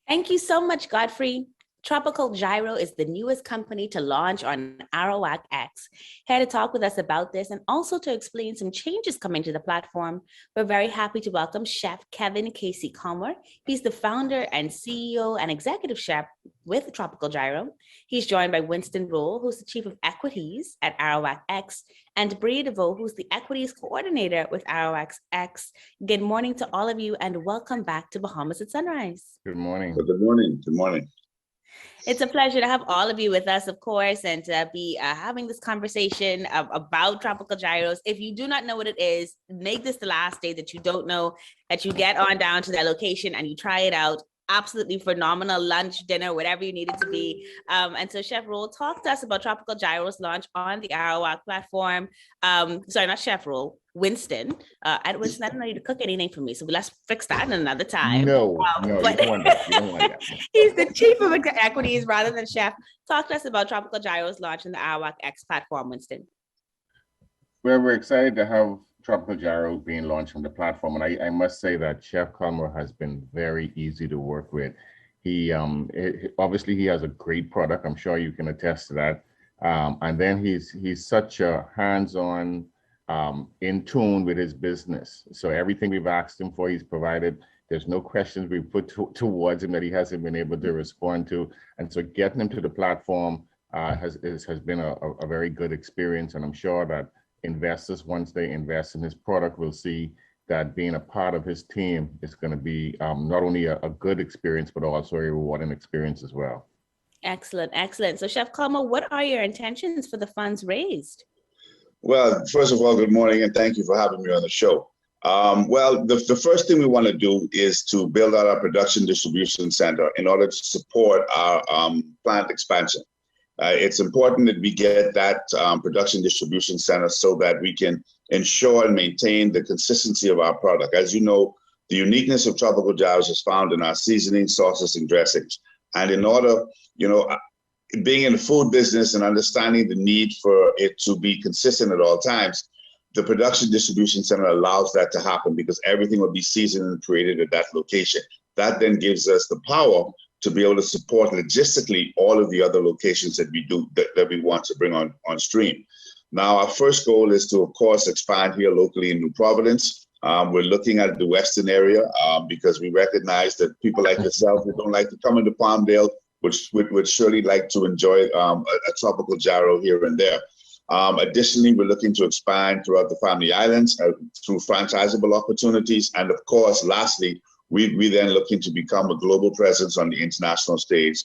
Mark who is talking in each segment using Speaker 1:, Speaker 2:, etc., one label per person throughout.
Speaker 1: Thank you so much, Godfrey. Tropical Gyro is the newest company to launch on ArawakX. Here to talk with us about this and also to explain some changes coming to the platform, we're very happy to welcome Chef Kevin Casey Comer. He's the founder and CEO and executive chef with Tropical Gyro. He's joined by Winston Rolle, who's the chief of equities at ArawakX, and Bria Deveaux, who's the equities coordinator with ArawakX. Good morning to all of you and welcome back to Bahamas at Sunrise.
Speaker 2: Good morning.
Speaker 3: Good morning. Good morning.
Speaker 1: It's a pleasure to have all of you with us, of course, and to be having this conversation about Tropical Gyros. If you do not know what it is, make this the last day that you don't know, that you get on down to that location and you try it out. Absolutely phenomenal lunch, dinner, whatever you need it to be. And so Chef Rolle, talk to us about Tropical Gyros launch on the Arawak platform. Sorry, not Chef Rolle, Winston. Winston, I don't know you to cook anything for me, so let's fix that in another time.
Speaker 2: No, you don't want that. You don't want that.
Speaker 1: He's the chief of equities rather than chef. Talk to us about Tropical Gyros launch on the ArawakX platform, Winston.
Speaker 2: Well, we're excited to have Tropical Gyro being launched on the platform, and I must say that Chef Comer has been very easy to work with. He obviously he has a great product. I'm sure you can attest to that. And then he's such a hands-on, in tune with his business. So everything we've asked him for, he's provided. There's no questions we put towards him that he hasn't been able to respond to. And so getting him to the platform has been a very good experience. And I'm sure that investors, once they invest in his product, will see that being a part of his team is going to be not only a good experience, but also a rewarding experience as well.
Speaker 1: Excellent, excellent. So Chef Comer, what are your intentions for the funds raised?
Speaker 3: Well, first of all, good morning, and thank you for having me on the show. Well, the first thing we want to do is to build out our production distribution center in order to support our plant expansion. It's important that we get that production distribution center so that we can ensure and maintain the consistency of our product. As you know, the uniqueness of Tropical Gyros is found in our seasoning, sauces, and dressings. And in order, being in the food business and understanding the need for it to be consistent at all times, the production distribution center allows that to happen because everything will be seasoned and created at that location. That then gives us the power to be able to support logistically all of the other locations that we want to bring on stream. Now, our first goal is to, of course, expand here locally in New Providence. We're looking at the Western area because we recognize that people like yourself who don't like to come into Palmdale would surely like to enjoy a Tropical Gyro here and there. Additionally, we're looking to expand throughout the Family Islands through franchisable opportunities. And of course, lastly, we then looking to become a global presence on the international stage,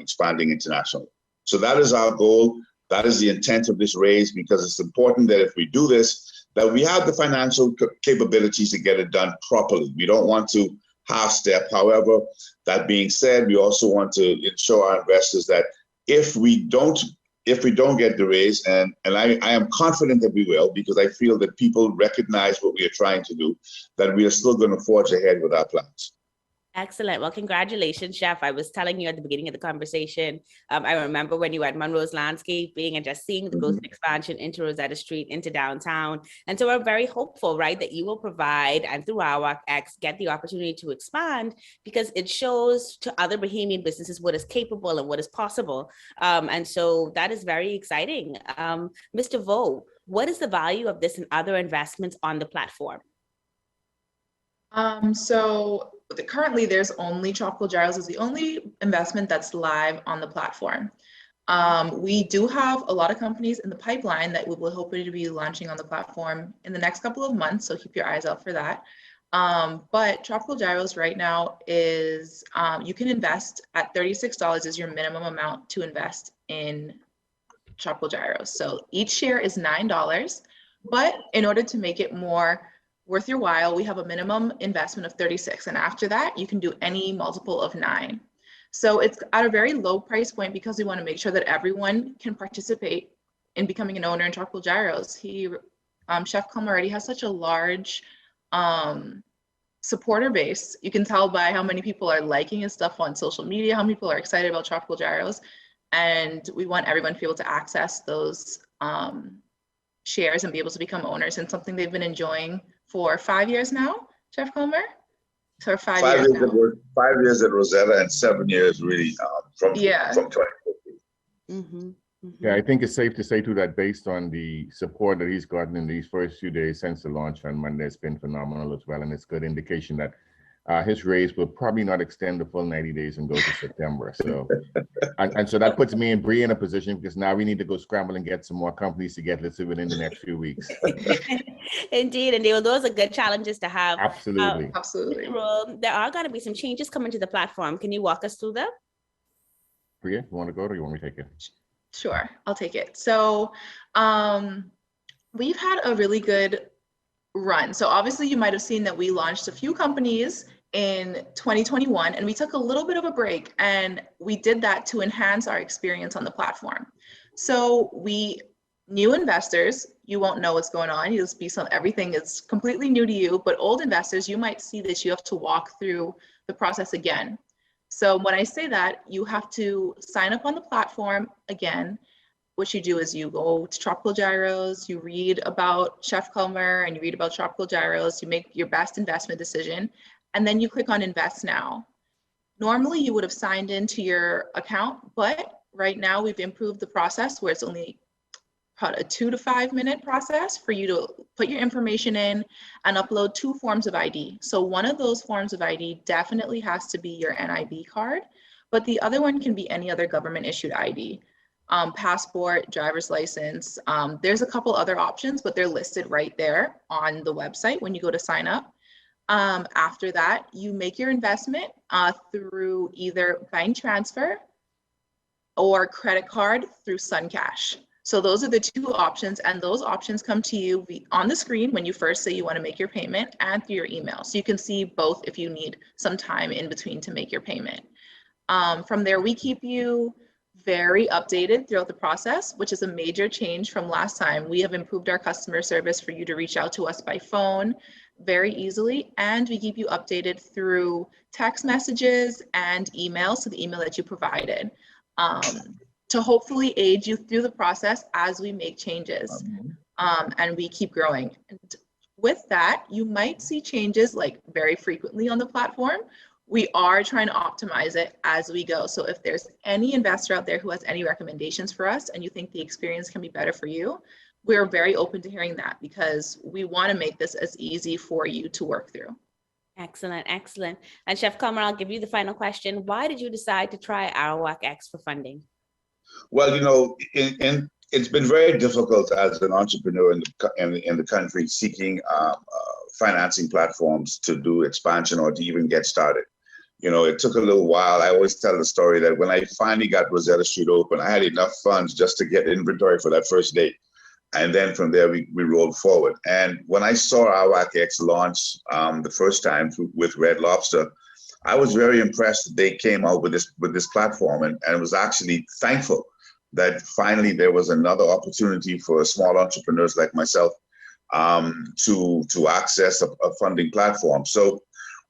Speaker 3: expanding internationally. So that is our goal. That is the intent of this raise, because it's important that if we do this, that we have the financial capabilities to get it done properly. We don't want to half-step. However, that being said, we also want to ensure our investors that if we don't get the raise, and I am confident that we will, because I feel that people recognize what we are trying to do, that we are still going to forge ahead with our plans.
Speaker 1: Excellent. Well, congratulations, Chef. I was telling you at the beginning of the conversation, I remember when you were at Monroe's Landscaping and just seeing the growth and expansion into Rosetta Street, into downtown. And so we're very hopeful, right, that you will provide, and through ArawakX, get the opportunity to expand, because it shows to other Bahamian businesses what is capable and what is possible. And so that is very exciting. Mr. Deveaux, what is the value of this and other investments on the platform?
Speaker 4: Currently there's only Tropical Gyros is the only investment that's live on the platform. We do have a lot of companies in the pipeline that we will hopefully to be launching on the platform in the next couple of months, so keep your eyes out for that. But Tropical Gyros right now is, you can invest at $36 is your minimum amount to invest in Tropical Gyros. So each share is $9, but in order to make it more worth your while, we have a minimum investment of $36. And after that, you can do any multiple of 9. So it's at a very low price point because we want to make sure that everyone can participate in becoming an owner in Tropical Gyros. Chef Comer already has such a large supporter base. You can tell by how many people are liking his stuff on social media, how many people are excited about Tropical Gyros. And we want everyone to be able to access those shares and be able to become owners in something they've been enjoying for 5 years now, Chef Comer? For 5 years now.
Speaker 3: 5 years at Rosetta and 7 years really from 2015.
Speaker 1: Mm-hmm.
Speaker 2: Yeah, I think it's safe to say too that based on the support that he's gotten in these first few days since the launch on Monday, it's been phenomenal as well. And it's good indication that his raise will probably not extend the full 90 days and go to September. So, and so that puts me and Bria in a position because now we need to go scramble and get some more companies to get listed within the next few weeks.
Speaker 1: Indeed, and those are good challenges to have.
Speaker 2: Absolutely.
Speaker 4: Absolutely.
Speaker 1: There are going to be some changes coming to the platform. Can you walk us through them?
Speaker 2: Bria, you want to go or you want me to take it?
Speaker 4: Sure, I'll take it. So we've had a really good run. So obviously you might have seen that we launched a few companies in 2021 and we took a little bit of a break, and we did that to enhance our experience on the platform. So new investors, you won't know what's going on. You'll be everything is completely new to you, but old investors, you might see that you have to walk through the process again. So when I say that, you have to sign up on the platform again. What you do is you go to Tropical Gyros, you read about Chef Culmer and you read about Tropical Gyros, you make your best investment decision, and then you click on Invest Now. Normally you would have signed into your account, but right now we've improved the process where it's only about a 2 to 5 minute process for you to put your information in and upload 2 forms of ID. So one of those forms of ID definitely has to be your NIB card, but the other one can be any other government issued ID, passport, driver's license. There's a couple other options, but they're listed right there on the website when you go to sign up. After that, you make your investment through either bank transfer or credit card through SunCash. So those are the 2 options, and those options come to you on the screen when you first say you want to make your payment and through your email. So you can see both if you need some time in between to make your payment. From there, we keep you very updated throughout the process, which is a major change from last time. We have improved our customer service for you to reach out to us by phone very easily, and we keep you updated through text messages and email, so the email that you provided. To hopefully aid you through the process as we make changes and we keep growing. And with that, you might see changes like very frequently on the platform. We are trying to optimize it as we go. So if there's any investor out there who has any recommendations for us and you think the experience can be better for you, we're very open to hearing that because we want to make this as easy for you to work through.
Speaker 1: Excellent, excellent. And Chef Culmer, I'll give you the final question. Why did you decide to try ArawakX for funding?
Speaker 3: Well, it's been very difficult as an entrepreneur in the country seeking financing platforms to do expansion or to even get started. It took a little while. I always tell the story that when I finally got Rosetta Street open, I had enough funds just to get inventory for that first day. And then from there, we rolled forward. And when I saw ArawakX launch the first time with Red Lobster, I was very impressed that they came out with this platform and was actually thankful that finally there was another opportunity for small entrepreneurs like myself to access a funding platform. So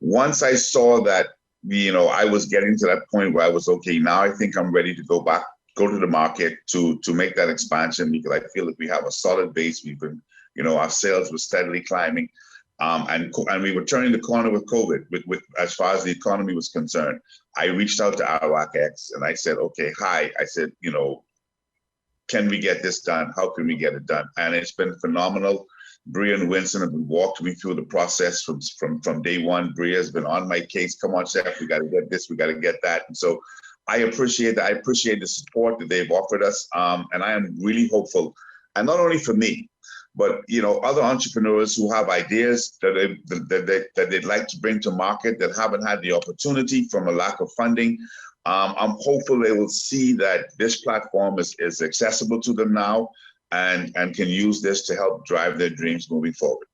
Speaker 3: once I saw that, I was getting to that point where I was, okay, now I think I'm ready to go to the market to make that expansion because I feel like we have a solid base. We've been, our sales were steadily climbing. And we were turning the corner with COVID, with as far as the economy was concerned. I reached out to ArawakX and I said, okay, hi. I said, can we get this done? How can we get it done? And it's been phenomenal. Bria and Winson have walked me through the process from day one. Bria has been on my case. Come on, Chef, we got to get this, we got to get that. And so I appreciate that. I appreciate the support that they've offered us. And I am really hopeful, and not only for me, but other entrepreneurs who have ideas that they'd like to bring to market that haven't had the opportunity from a lack of funding. I'm hopeful they will see that this platform is accessible to them now and can use this to help drive their dreams moving forward.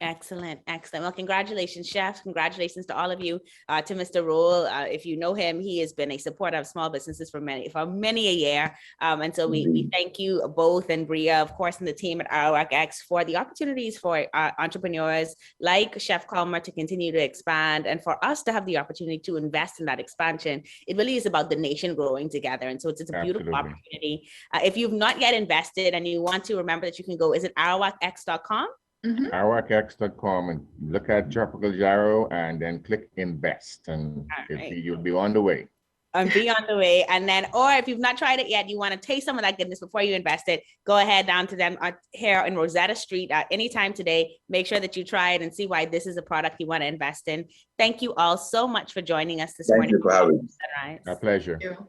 Speaker 1: Excellent, excellent. Well, congratulations, Chef. Congratulations to all of you. To Mr. Rolle, if you know him, he has been a supporter of small businesses for many a year. And so we thank you both, and Bria, of course, and the team at ArawakX for the opportunities for entrepreneurs like Chef Culmer to continue to expand, and for us to have the opportunity to invest in that expansion. It really is about the nation growing together. And so it's a beautiful opportunity. If you've not yet invested and you want to, remember that you can go, is it ArawakX.com?
Speaker 4: Mhm.
Speaker 2: ArawakX.com, and look at Tropical Gyro and then click invest, and
Speaker 1: right.
Speaker 2: you'll be on the way.
Speaker 1: And be on the way. And then, or if you've not tried it yet, you want to taste some of that goodness before you invest it, go ahead down to them here in Rosetta Street at any time today. Make sure that you try it and see why this is a product you want to invest in. Thank you all so much for joining us this morning.
Speaker 3: Thank you for having me.
Speaker 1: Sunrise.
Speaker 2: My pleasure.
Speaker 4: Thank you.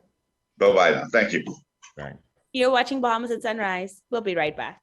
Speaker 3: Bye-bye now. Thank you.
Speaker 2: Right.
Speaker 1: You're watching Bahamas at Sunrise. We'll be right back.